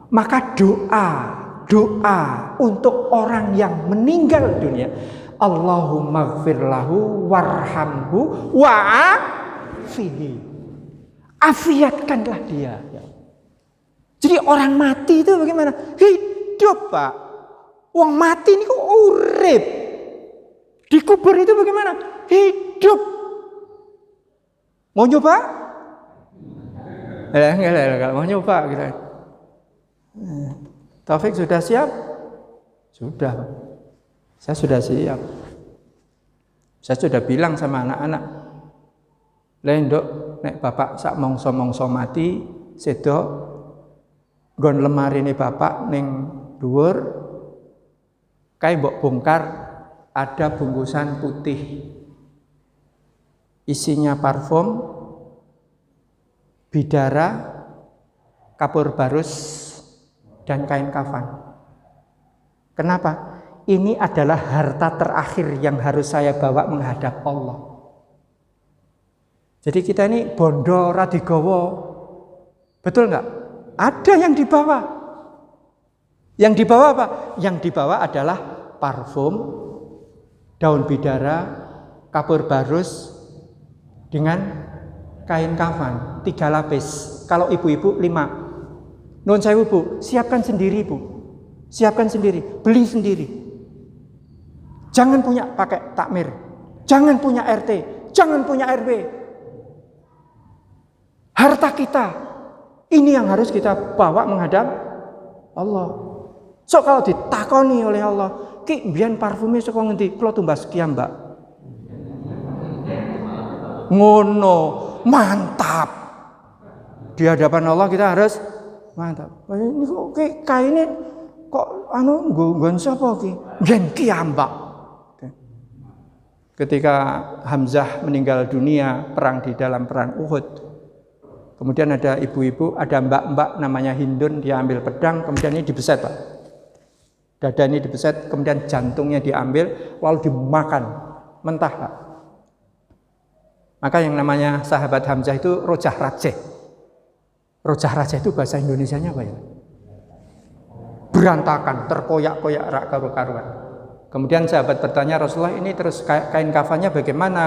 Maka doa untuk orang yang meninggal dunia, Allahumma gfir lahu warhamhu wa'afihi. Afiatkanlah dia. Jadi orang mati itu bagaimana? Hidup Pak. Wong mati ini kok urip. Dikubur itu bagaimana? Hidup. Mau nyoba? Enggak mau nyoba gitu. Taufik sudah siap? Sudah. Saya sudah siap. Saya sudah bilang sama anak-anak, Lendok, nek bapak sak mongso mati, sedok nggon lemari ne bapak ning dhuwur, kae mbok bongkar ada bungkusan putih. Isinya parfum, bidara, kapur barus, dan kain kafan. Kenapa? Ini adalah harta terakhir yang harus saya bawa menghadap Allah. Jadi kita ini bondo radigowo. Betul nggak? Ada yang dibawa. Yang dibawa apa? Yang dibawa adalah parfum, daun bidara, kapur barus, dengan kain kafan 3 lapis. Kalau ibu-ibu 5. Nun sewu Bu, siapkan sendiri Bu. Siapkan sendiri, beli sendiri. Jangan punya pakai takmir. Jangan punya RT. Jangan punya RW. Harta kita. Ini yang harus kita bawa menghadap Allah. So kalau ditakoni oleh Allah, ki mbiyen parfume saka ngendi? Kula tumbas sekian, Mbak. Ngono, mantap. Di hadapan Allah kita harus mantap. Ini kok kaine kok nggon sapa ki? Mbiyen ki Mbak. Ketika Hamzah meninggal dunia perang di dalam perang Uhud, kemudian ada ibu-ibu, ada mbak-mbak namanya Hindun, dia ambil pedang, kemudian ini dibeset, Pak. Dada ini dibeset, kemudian jantungnya diambil, lalu dimakan mentah, Pak. Maka yang namanya sahabat Hamzah itu Rojah Rajeh. Rojah Rajeh itu bahasa Indonesianya apa ya? Berantakan, terkoyak-koyak, rak karu-karuan. Kemudian sahabat bertanya, Rasulullah, ini terus kain kafannya bagaimana?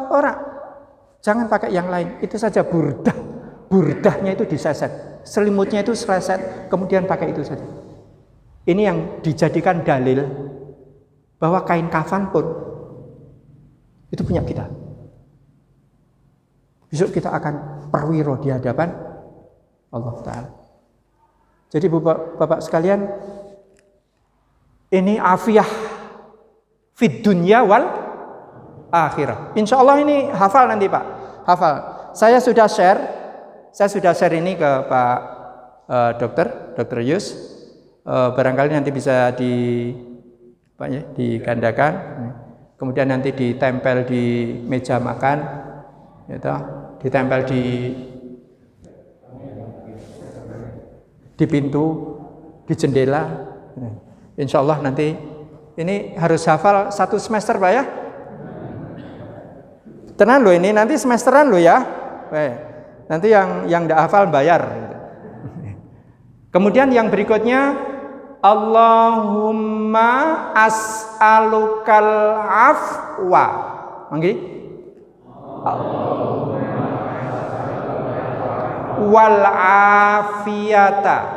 Orang, jangan pakai yang lain, itu saja burdah. Burdahnya itu diseset, selimutnya itu seleset, kemudian pakai itu saja. Ini yang dijadikan dalil bahwa kain kafan pun itu punya kita. Besok kita akan perwiro di hadapan Allah Ta'ala. Jadi bapak sekalian, ini afiyah fid dunya wal akhirah. Insya Allah ini hafal nanti Pak. Hafal. Saya sudah share ini ke Pak Dokter Yus. Barangkali nanti bisa digandakan. Kemudian nanti ditempel di meja makan, gitu. Ditempel di pintu, di jendela. Insya Allah nanti ini harus hafal 1 semester Pak ya. Tenang loh, ini nanti semesteran loh ya. Nanti yang tidak hafal bayar. Kemudian yang berikutnya, Allahumma as'alukal afwa. Manggi? Wal afiyata.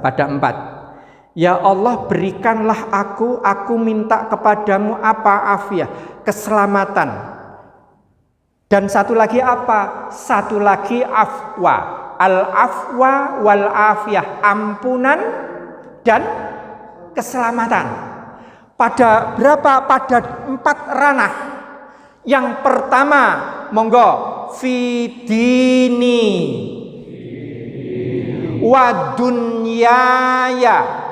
Pada 4. Ya Allah, berikanlah aku minta kepadamu apa? Afiyah, keselamatan. Dan satu lagi apa? Satu lagi afwa. Al-afwa wal afiyah, ampunan dan keselamatan. Pada berapa? Pada 4 ranah. Yang pertama, monggo, fidini wa dunyaya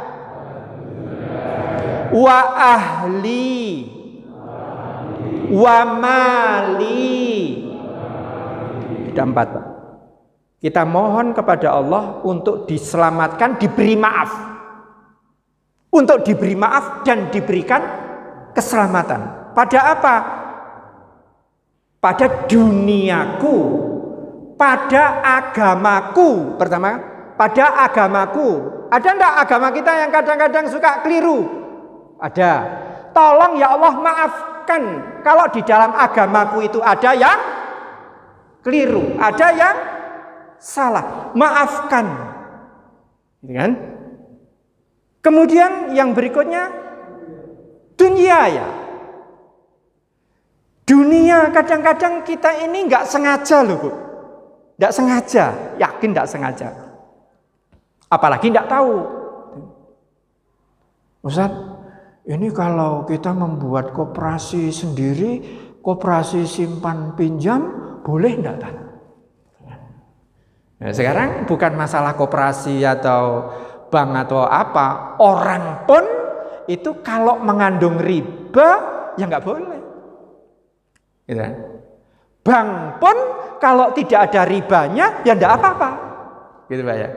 wa ahli wa mali. Ada 4 Pak. Kita mohon kepada Allah untuk diselamatkan, diberi maaf. Untuk diberi maaf dan diberikan keselamatan. Pada apa? Pada duniaku, pada agamaku. Pertama, pada agamaku. Ada enggak agama kita yang kadang-kadang suka keliru? Ada. Tolong ya Allah maafkan kalau di dalam agamaku itu ada yang keliru, ada yang salah. Maafkan. Gitu kan? Kemudian yang berikutnya, dunia ya. Dunia kadang-kadang kita ini enggak sengaja loh, Bu. Enggak sengaja, yakin enggak sengaja. Apalagi enggak tahu. Ustaz, ini kalau kita membuat koperasi sendiri, koperasi simpan pinjam, boleh enggak, Tan? Nah, sekarang bukan masalah koperasi atau bank atau apa, orang pun itu kalau mengandung riba ya enggak boleh. Gitu kan? Bank pun kalau tidak ada ribanya ya enggak apa-apa. Gitu Pak ya.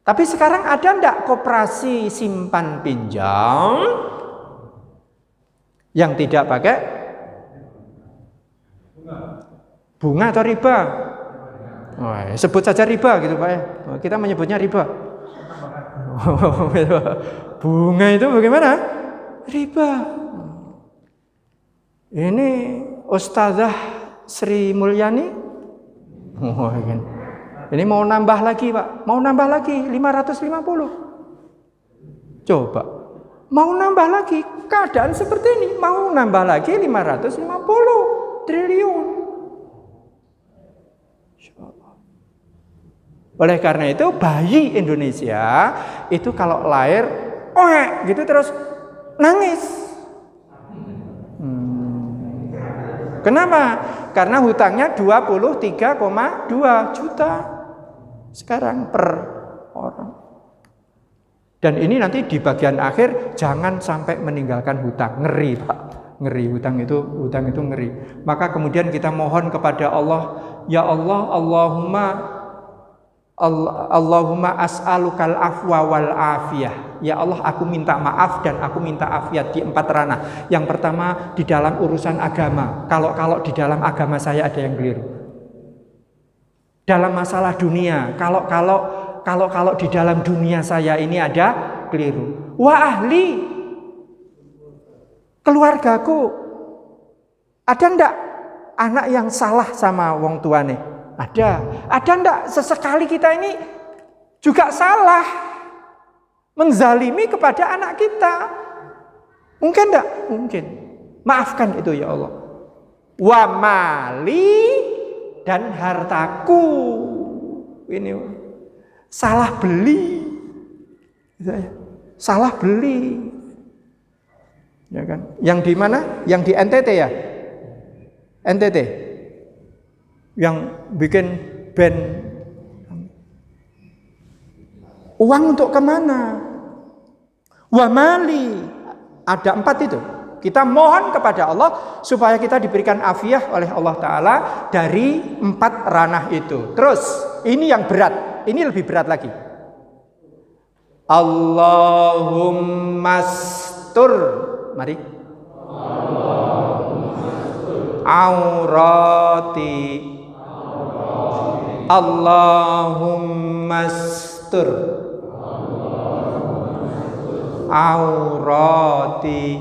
Tapi sekarang ada enggak koperasi simpan pinjam yang tidak pakai bunga atau riba? Oh, sebut saja riba gitu Pak ya. Kita menyebutnya riba. Bunga itu bagaimana? Riba. Ini Ustazah Sri Mulyani. Oh, ini mau nambah lagi Pak. Mau nambah lagi 550. Coba. Mau nambah lagi, keadaan seperti ini, mau nambah lagi 550 triliun. Oleh karena itu bayi Indonesia itu kalau lahir gitu terus nangis. Kenapa? Karena hutangnya 23,2 juta sekarang per orang. Dan ini nanti di bagian akhir jangan sampai meninggalkan hutang. Ngeri, Pak. Ngeri, hutang itu ngeri. Maka kemudian kita mohon kepada Allah, ya Allah, Allahumma as'alukal afwa wal afiyah. Ya Allah, aku minta maaf dan aku minta afiat di 4 ranah. Yang pertama di dalam urusan agama. Kalau di dalam agama saya ada yang keliru. Dalam masalah dunia, kalau di dalam dunia saya ini ada keliru. Wa ahli, keluargaku. Ada ndak anak yang salah sama wong tuane? Ada enggak sesekali kita ini juga salah menzalimi kepada anak kita? Mungkin enggak? Mungkin. Maafkan itu ya Allah. Wa mali, dan hartaku. Ini salah beli. Salah beli. Ya kan? Yang di mana? Yang di NTT ya? NTT. Yang bikin band. Uang untuk kemana? Wa mali. Ada 4 itu. Kita mohon kepada Allah supaya kita diberikan afiah oleh Allah Ta'ala dari 4 ranah itu. Terus ini yang berat. Ini lebih berat lagi. Allahumma stur. Mari. Aurati. Allahumma stur aurati.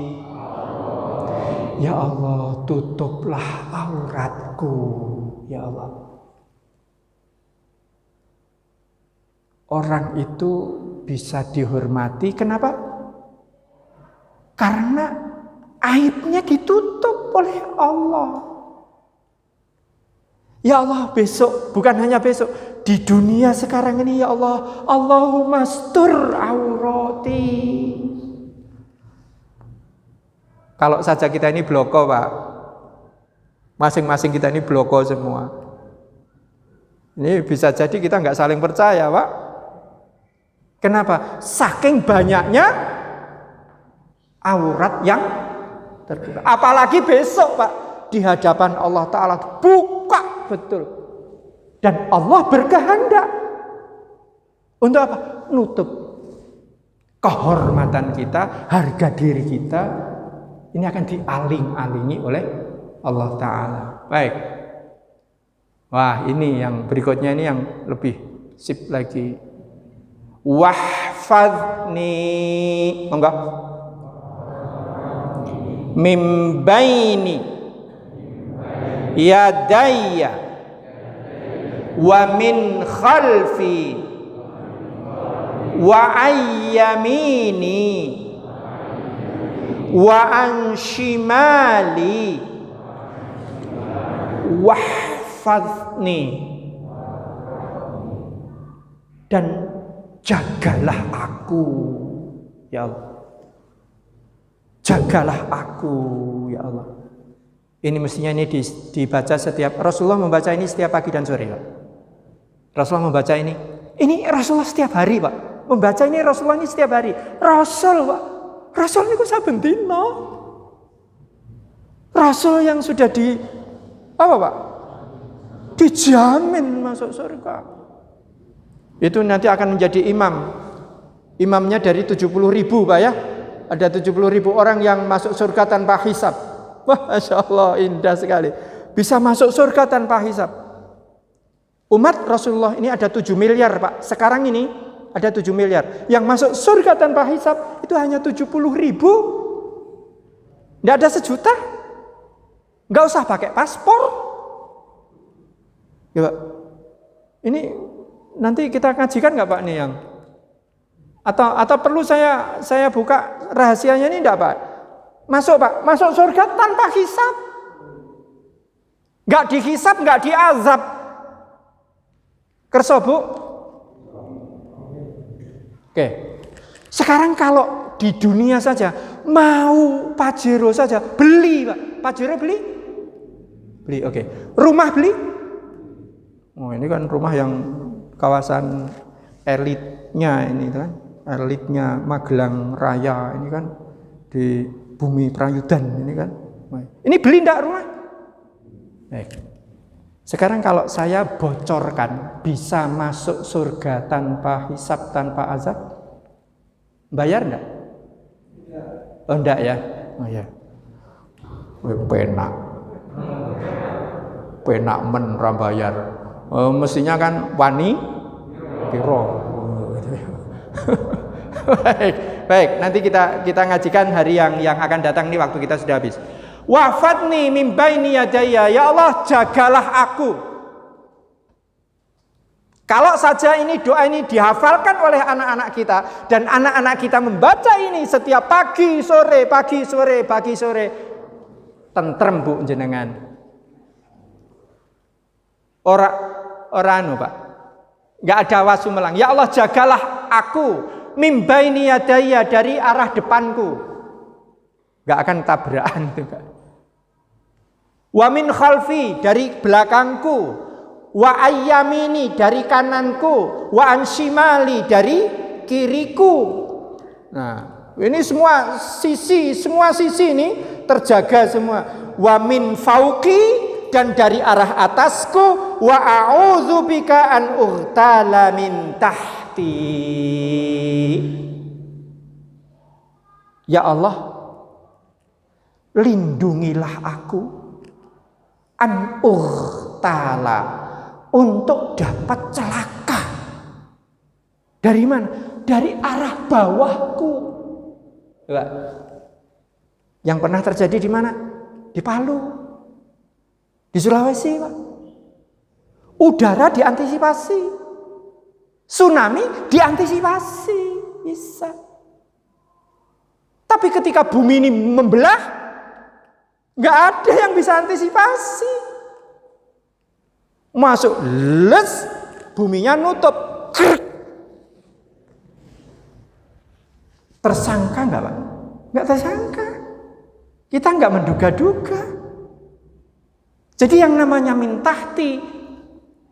Ya Allah, tutuplah auratku. Ya Allah. Orang itu bisa dihormati. Kenapa? Karena aibnya ditutup oleh Allah. Ya Allah, besok, bukan hanya besok, di dunia sekarang ini ya Allah, Allahumma stur aurati. Kalau saja kita ini bloko, Pak. Masing-masing kita ini bloko semua. Ini bisa jadi kita nggak saling percaya, Pak. Kenapa? Saking banyaknya aurat yang terbuka. Apalagi besok, Pak, di hadapan Allah Ta'ala buka betul. Dan Allah berkehendak untuk apa? Nutup kehormatan kita, harga diri kita. Ini akan dialing-alingi oleh Allah Ta'ala. Baik. Wah, ini yang berikutnya ini yang lebih sip lagi. Wahfadni, enggak? Mimbaini yadayya wa min khalfi wa ayyamini wa an shimali wahfadni, dan jagalah aku ya Allah. Jagalah aku ya Allah. Ini mestinya ini dibaca setiap, Rasulullah membaca ini setiap pagi dan sore, Pak. Rasulullah membaca ini. Ini Rasulullah setiap hari, Pak. Membaca ini Rasulullah ini setiap hari. Rasul, Pak. Rasul ini kok saben dina. Rasul yang sudah apa, Pak? Dijamin masuk surga. Itu nanti akan menjadi imam. Imamnya dari 70.000, Pak ya. Ada 70.000 orang yang masuk surga tanpa hisab. Wah, Masya Allah, indah sekali. Bisa masuk surga tanpa hisab. Umat Rasulullah ini ada 7 miliar, Pak. Sekarang ini ada 7 miliar. Yang masuk surga tanpa hisab itu hanya 70.000. Tidak ada 1 juta. Nggak usah pakai paspor. Ya, Pak. Ini nanti kita ngajikan nggak, Pak, nih yang Atau perlu saya buka rahasianya ini enggak, Pak? Masuk, Pak. Masuk surga tanpa hisab. Enggak dihisab, enggak diazab. Kerso, Bu? Oke. Sekarang kalau di dunia saja mau Pajero saja beli, Pak. Pajero beli? Beli, oke. Rumah beli? Oh, ini kan rumah yang kawasan elitnya ini kan. Elitnya Magelang Raya ini kan di Bumi Prayudan ini kan. Ini beli enggak rumah? Baik. Sekarang kalau saya bocorkan bisa masuk surga tanpa hisab, tanpa azab, bayar enggak? Oh enggak ya? Oh ya. Penak men ra bayar. Mestinya kan wani piro. Baik, nanti kita ngajikan hari yang akan datang nih, waktu kita sudah habis. Wafatni min baini yadayya, ya Allah jagalah aku. Kalau saja ini doa ini dihafalkan oleh anak-anak kita dan anak-anak kita membaca ini setiap pagi sore, tentrem Bu jenengan. Ora anu, Pak. Enggak ada wasumelang. Ya Allah jagalah aku min baini yadayya, dari arah depanku. Enggak akan tabrakan itu, Pak. Wa min khalfi, dari belakangku. Wa ayyamini, dari kananku. Wa an shimali, dari kiriku. Nah, ini semua sisi ini terjaga semua. Wa min fauqi, dan dari arah atasku. Wa a'udzubika an ughtala min tahti. Ya Allah, lindungilah aku an ughtala, untuk dapat celaka. Dari mana? Dari arah bawahku. Yang pernah terjadi di mana? Di Palu, di Sulawesi, Pak. Udara diantisipasi, tsunami diantisipasi, bisa. Tapi ketika bumi ini membelah, nggak ada yang bisa antisipasi. Masuk les, buminya nutup. Tersangka nggak, Pak? Nggak tersangka. Kita nggak menduga-duga. Jadi yang namanya min tahti,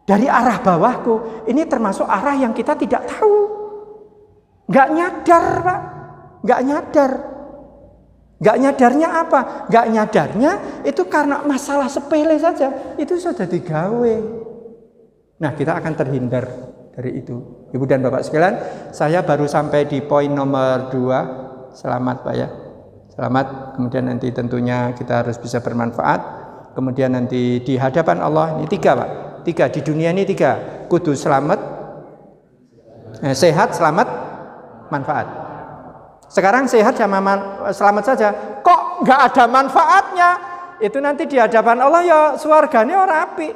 dari arah bawahku, ini termasuk arah yang kita tidak tahu. Nggak nyadar, Pak. Nggak nyadar. Nggak nyadarnya apa? Nggak nyadarnya itu karena masalah sepele saja. Itu sudah digawe. Nah, kita akan terhindar dari itu. Ibu dan Bapak sekalian, saya baru sampai di poin nomor 2. Selamat, Pak ya. Selamat. Kemudian nanti tentunya kita harus bisa bermanfaat. Kemudian nanti di hadapan Allah, ini 3, Pak. 3, di dunia ini 3. Kudu selamat, sehat, selamat, manfaat. Sekarang sehat sama selamat saja. Kok nggak ada manfaatnya? Itu nanti di hadapan Allah ya surganya orang api.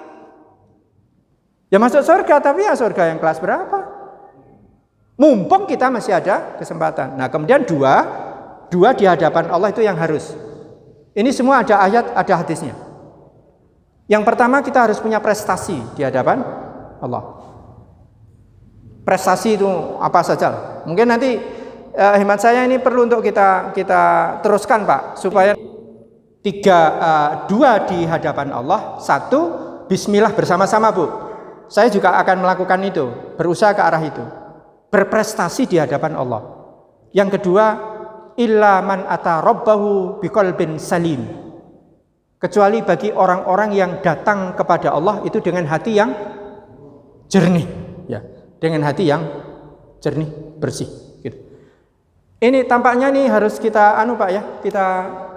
Ya masuk surga, tapi ya surga yang kelas berapa? Mumpung kita masih ada kesempatan. Nah, kemudian dua di hadapan Allah itu yang harus. Ini semua ada ayat, ada hadisnya. Yang pertama, kita harus punya prestasi di hadapan Allah. Prestasi itu apa saja? Mungkin nanti hemat saya ini perlu untuk kita teruskan, Pak, supaya 2 di hadapan Allah, 1 bismillah bersama-sama, Bu. Saya juga akan melakukan itu, berusaha ke arah itu. Berprestasi di hadapan Allah. Yang kedua, illa man ata rabbahu biqalbin salim. Kecuali bagi orang-orang yang datang kepada Allah itu dengan hati yang jernih, ya, dengan hati yang jernih, bersih, gitu. Ini tampaknya nih harus kita Pak ya, kita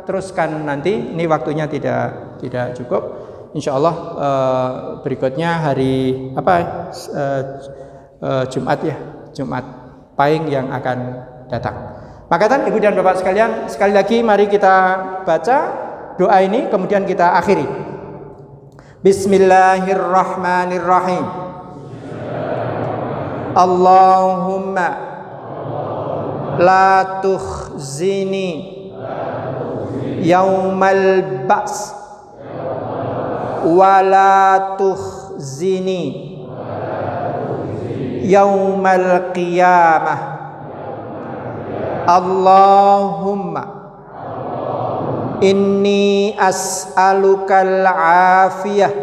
teruskan nanti. Ini waktunya tidak cukup. Insya Allah berikutnya hari Jumat ya, Jumat Pahing yang akan datang. Maka kan Ibu dan Bapak sekalian, sekali lagi mari kita baca doa ini, kemudian kita akhiri. Bismillahirrahmanirrahim. Allahumma la tukhzini yaumal ba's wa la tukhzini yaumal qiyamah. Allahumma inni as'alukal afiyah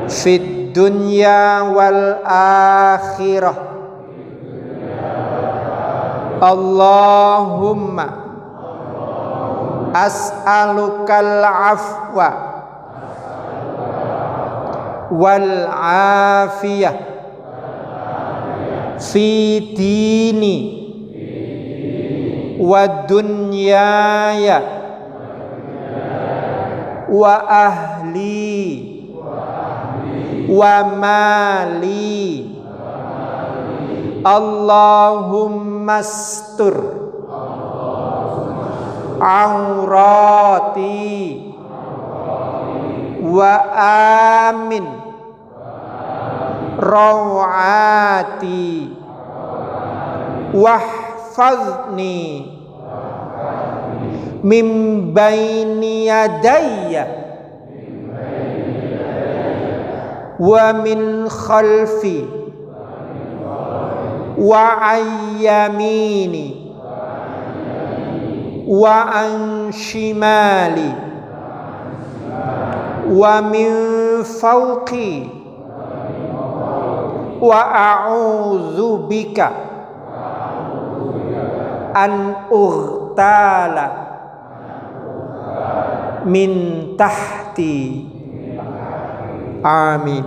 fid dunya wal akhirah. Allahumma as'alukal afwa wal afiyah fi dini wa dunyaya wa ahli wa mali. Allahumma astur aurati wa amin rawati wahfazni min baini yadayya wa min khalfi wa ayyamini wa an shimali wa min fawqi wa a'udzu bika an ughtala min tahti. Amin.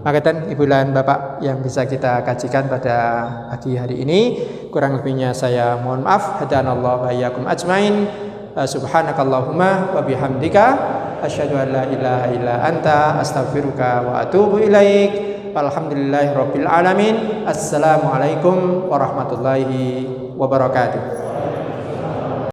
Maka dan Ibu dan Bapak yang bisa kita kajikan pada pagi hari ini, kurang lebihnya saya mohon maaf. Hadanallahu wa iyyakum ajmain. Subhanakallahumma wa bihamdika asyhadu an la ilaha illa anta astaghfiruka wa atubu ilaik. Alhamdulillahirabbil alamin. Assalamualaikum warahmatullahi wabarakatuh.